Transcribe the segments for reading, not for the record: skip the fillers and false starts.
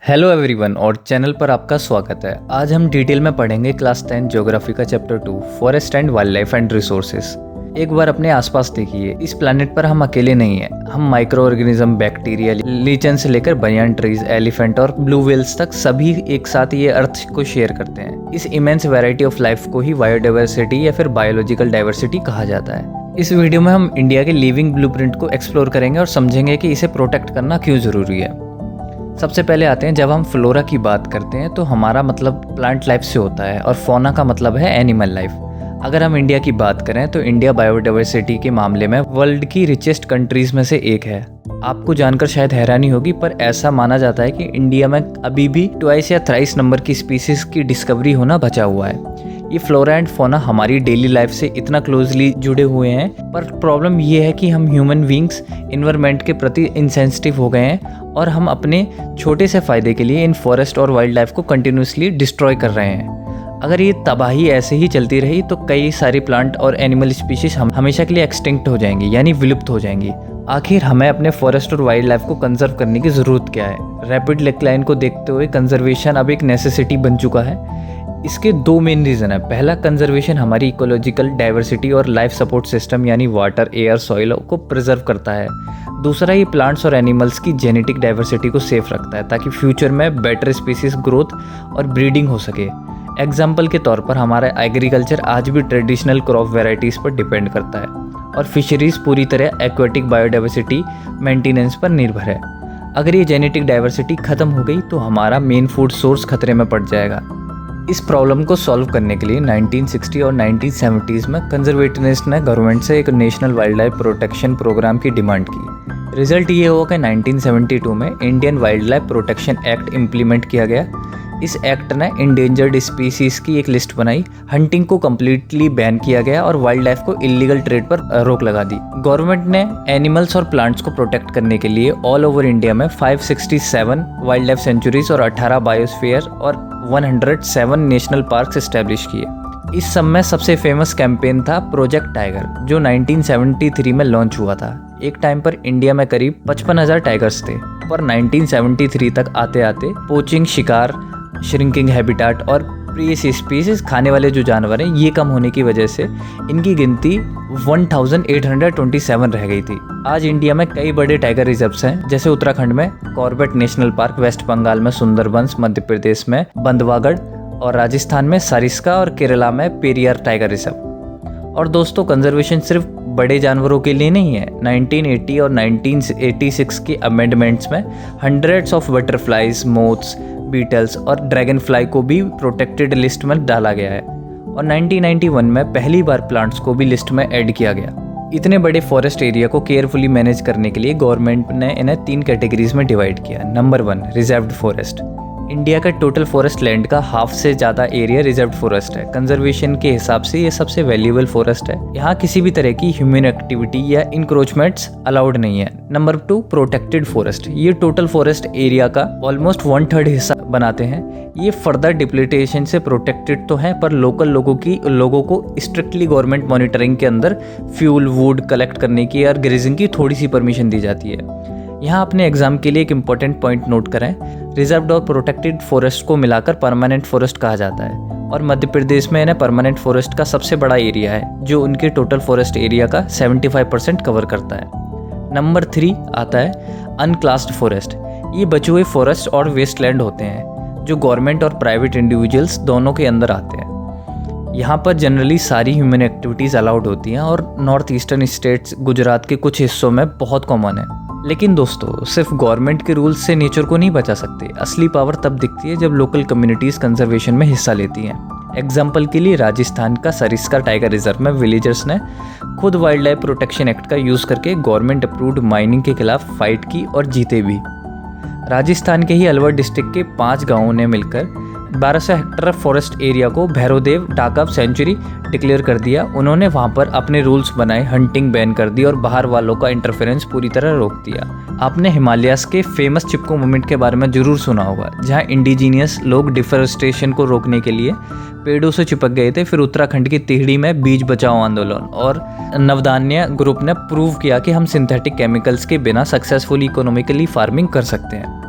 Hello everyone और channel पर आपका स्वागत है। आज हम डिटेल में पढ़ेंगे क्लास 10 ज्योग्राफी का chapter 2 forest and wild life and resources. एक बार अपने आसपास देखिए, इस प्लैनेट पर हम अकेले नहीं हैं। हम माइक्रो ऑर्गेनिज्म, बैक्टीरिया, लीचन से लेकर बनियान ट्रीज, एलिफेंट और ब्लू व्हेल्स तक सभी एक साथ ये अर्थ को शेयर करते हैं। इस इमेंस वैरायटी ऑफ लाइफ को ही बायोडाइवर्सिटी या फिर बायोलॉजिकल डाइवर्सिटी कहा जाता है। इस वीडियो में हम इंडिया के लिविंग ब्लूप्रिंट को एक्सप्लोर करेंगे और समझेंगे कि इसे प्रोटेक्ट करना क्यों ज़रूरी है। सबसे पहले आते हैं, जब हम फ्लोरा की बात करते हैं तो हमारा मतलब प्लांट लाइफ से होता है और फोना का मतलब है एनिमल लाइफ। अगर हम इंडिया की बात करें तो इंडिया बायोडाइवर्सिटी के मामले में वर्ल्ड की रिचेस्ट कंट्रीज में से एक है। आपको जानकर शायद हैरानी होगी, पर ऐसा माना जाता है कि इंडिया में अभी भी ट्वाइस या थ्राइस नंबर की स्पीसीज की डिस्कवरी होना बचा हुआ है। ये फ्लोरा एंड फोना हमारी डेली लाइफ से इतना क्लोजली जुड़े हुए हैं, पर प्रॉब्लम ये है कि हम ह्यूमन बींग्स इन्वायरमेंट के प्रति इनसेंसिटिव हो गए हैं और हम अपने छोटे से फ़ायदे के लिए इन फॉरेस्ट और वाइल्ड लाइफ को कंटिन्यूसली डिस्ट्रॉय कर रहे हैं। अगर ये तबाही ऐसे ही चलती रही तो कई सारी प्लांट और एनिमल स्पीशीज हमेशा के लिए एक्सटिंक्ट हो जाएंगी, यानी विलुप्त हो जाएंगी। आखिर हमें अपने फॉरेस्ट और वाइल्ड लाइफ को कंजर्व करने की ज़रूरत क्या है? रैपिड डिक्लाइन को देखते हुए कंजर्वेशन अब एक नेसेसिटी बन चुका है। इसके दो मेन रीज़न है। पहला, कंजर्वेशन हमारी इकोलॉजिकल डाइवर्सिटी और लाइफ सपोर्ट सिस्टम यानी वाटर, एयर, सॉइल को प्रिजर्व करता है। दूसरा, ये प्लांट्स और एनिमल्स की जेनेटिक डाइवर्सिटी को सेफ रखता है ताकि फ्यूचर में बेटर स्पीसीज ग्रोथ और ब्रीडिंग हो सके। एग्जाम्पल के तौर पर हमारा एग्रीकल्चर आज भी ट्रेडिशनल क्रॉप वेराइटीज़ पर डिपेंड करता है और फिशरीज पूरी तरह एक्वेटिक बायोडाइवर्सिटी मेंटेनेंस पर निर्भर है। अगर ये जेनेटिक डाइवर्सिटी ख़त्म हो गई तो हमारा मेन फूड सोर्स खतरे में पड़ जाएगा। इस प्रॉब्लम को सॉल्व करने के लिए 1960 और 1970s में कंजर्वेटरिस्ट ने गवर्नमेंट से एक national wildlife protection programme की डिमांड की। रिजल्ट ये हुआ कि 1972 में Indian wildlife protection act implement किया गया। इस एक्ट ने इंडेंजर्ड स्पीसीज की एक लिस्ट बनाई, हंटिंग को कम्प्लीटली बैन किया गया और वाइल्ड लाइफ को इलीगल ट्रेड पर रोक लगा दी। गवर्नमेंट ने एनिमल्स और प्लांट्स को प्रोटेक्ट करने के लिए ऑल ओवर इंडिया में 567 वाइल्ड लाइफ सेंचुरीज और 18 बायोस्फीयर और 107 नेशनल पार्क्स एस्टेब्लिश किए। इस सब में सबसे फेमस कैंपेन था प्रोजेक्ट टाइगर, जो 1973 में लॉन्च हुआ था। एक टाइम पर इंडिया में करीब 55,000 टाइगर्स थे, पर 1973 तक आते आते पोचिंग, शिकार, श्रिंकिंग हैबिटाट और प्रिय स्पीसीज खाने वाले जो जानवर हैं ये कम होने की वजह से इनकी गिनती 1827 रह गई थी। आज इंडिया में कई बड़े टाइगर रिजर्व्स हैं, जैसे उत्तराखंड में Corbett national park, west Bengal में सुंदरबंस, मध्य प्रदेश में बंदवागढ़ और राजस्थान में सरिस्का और केरला में पेरियार टाइगर रिजर्व। और दोस्तों, कंजर्वेशन सिर्फ बड़े जानवरों के लिए नहीं है। 1980 और 1986 के अमेंडमेंट्स में hundreds of butterflies, moths, beetles और ड्रैगन फ्लाई को भी प्रोटेक्टेड लिस्ट में डाला गया है और 1991 में पहली बार प्लांट्स को भी लिस्ट में ऐड किया गया। इतने बड़े फॉरेस्ट एरिया को केयरफुली मैनेज करने के लिए गवर्नमेंट ने इन्हें 3 कैटेगरीज में डिवाइड किया। Number 1, reserved forest. इंडिया का टोटल फॉरेस्ट लैंड का हाफ से ज़्यादा एरिया रिजर्व्ड फॉरेस्ट है। कंजर्वेशन के हिसाब से ये सबसे वैल्यूएबल फॉरेस्ट है। यहाँ किसी भी तरह की ह्यूमन एक्टिविटी या इंक्रोचमेंट्स अलाउड नहीं है। Number 2, protected forest. ये टोटल फॉरेस्ट एरिया का ऑलमोस्ट 1/3 हिस्सा बनाते हैं। ये फर्दर डिप्लीटेशन से प्रोटेक्टेड तो हैं, पर लोकल लोगों को स्ट्रिक्टली गवर्नमेंट मॉनिटरिंग के अंदर फ्यूल, वुड कलेक्ट करने की और ग्रेजिंग की थोड़ी सी परमिशन दी जाती है। यहाँ अपने एग्जाम के लिए एक इम्पॉर्टेंट पॉइंट नोट करें, रिजर्व्ड और प्रोटेक्टेड फॉरेस्ट को मिलाकर परमानेंट फॉरेस्ट कहा जाता है और मध्य प्रदेश में इन्हें परमानेंट फॉरेस्ट का सबसे बड़ा एरिया है, जो उनके टोटल फॉरेस्ट एरिया का 75% कवर करता है। नंबर 3 आता है अनक्लास्ड फॉरेस्ट। ये बचे हुए फॉरेस्ट और वेस्टलैंड होते हैं जो गवर्नमेंट और प्राइवेट इंडिविजुअल्स दोनों के अंदर आते हैं। यहाँ पर जनरली सारी ह्यूमन एक्टिविटीज़ अलाउड होती हैं और नॉर्थ ईस्टर्न स्टेट्स, गुजरात के कुछ हिस्सों में बहुत कॉमन है। लेकिन दोस्तों, सिर्फ गवर्नमेंट के रूल्स से नेचर को नहीं बचा सकते। असली पावर तब दिखती है जब लोकल कम्युनिटीज़ कंजर्वेशन में हिस्सा लेती हैं। एग्जाम्पल के लिए राजस्थान का सरिस्का टाइगर रिजर्व में विलेजर्स ने खुद वाइल्ड लाइफ प्रोटेक्शन एक्ट का यूज़ करके गवर्नमेंट अप्रूव्ड माइनिंग के खिलाफ फाइट की और जीते भी। राजस्थान के ही अलवर डिस्ट्रिक्ट के 5 गाँवों ने मिलकर 1200 हेक्टेयर फॉरेस्ट एरिया को भैरवदेव टाकअप सेंचुरी डिक्लेयर कर दिया। उन्होंने वहाँ पर अपने रूल्स बनाए, हंटिंग बैन कर दी और बाहर वालों का इंटरफेरेंस पूरी तरह रोक दिया। आपने हिमालयास के फेमस चिपको मूवमेंट के बारे में जरूर सुना होगा, जहाँ इंडिजीनियस लोग डिफोरेस्टेशन को रोकने के लिए पेड़ों से चिपक गए थे। फिर उत्तराखंड की तिहड़ी में बीज बचाओ आंदोलन और नवधान्य ग्रुप ने प्रूव किया कि हम सिंथेटिक केमिकल्स के बिना सक्सेसफुली इकोनॉमिकली फार्मिंग कर सकते हैं।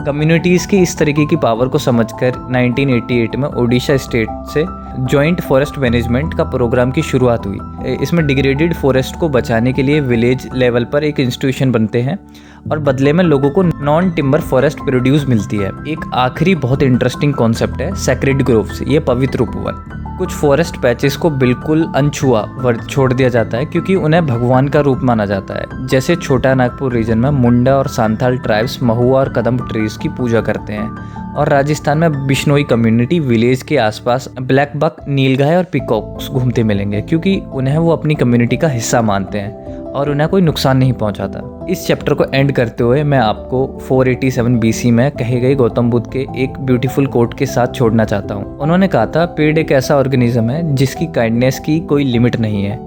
कम्युनिटीज़ की इस तरीके की पावर को समझकर 1988 में ओडिशा स्टेट से जॉइंट फॉरेस्ट मैनेजमेंट का प्रोग्राम की शुरुआत हुई। इसमें डिग्रेडेड फॉरेस्ट को बचाने के लिए विलेज लेवल पर एक इंस्टीट्यूशन बनते हैं और बदले में लोगों को नॉन टिम्बर फॉरेस्ट प्रोड्यूस मिलती है। एक आखिरी बहुत इंटरेस्टिंग कॉन्सेप्ट है सेक्रेड ग्रोव्स, ये पवित्र उपवन। कुछ फॉरेस्ट पैचेस को बिल्कुल अनछुआ छोड़ दिया जाता है क्योंकि उन्हें भगवान का रूप माना जाता है। जैसे छोटा नागपुर रीजन में मुंडा और सांथाल ट्राइब्स महुआ और कदम ट्रीज की पूजा करते हैं, और राजस्थान में बिश्नोई कम्युनिटी विलेज के आसपास ब्लैक बक, नीलगाय और पिकॉक्स घूमते मिलेंगे क्योंकि उन्हें वो अपनी कम्युनिटी का हिस्सा मानते हैं और उन्हें कोई नुकसान नहीं पहुंचाता। इस चैप्टर को एंड करते हुए मैं आपको 487 BC में कहे गए गौतम बुद्ध के एक ब्यूटीफुल कोट के साथ छोड़ना चाहता हूँ। उन्होंने कहा था, पेड़ एक ऐसा ऑर्गेनिज्म है जिसकी काइंडनेस की कोई लिमिट नहीं है।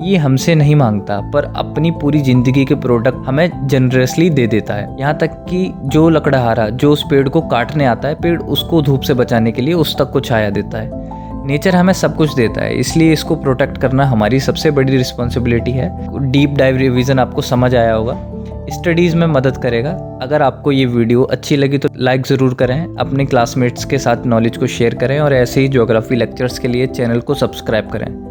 ये हमसे नहीं मांगता पर अपनी पूरी जिंदगी के प्रोडक्ट हमें जनरसली दे देता है। यहाँ तक कि जो लकड़हारा जो उस पेड़ को काटने आता है, पेड़ उसको धूप से बचाने के लिए उस तक को छाया देता है। नेचर हमें सब कुछ देता है, इसलिए इसको प्रोटेक्ट करना हमारी सबसे बड़ी रिस्पॉन्सिबिलिटी है। डीप डाइव रिवीजन आपको समझ आया होगा, स्टडीज़ में मदद करेगा। अगर आपको ये वीडियो अच्छी लगी तो लाइक ज़रूर करें, अपने क्लासमेट्स के साथ नॉलेज को शेयर करें और ऐसे ही ज्योग्राफी लेक्चर्स के लिए चैनल को सब्सक्राइब करें।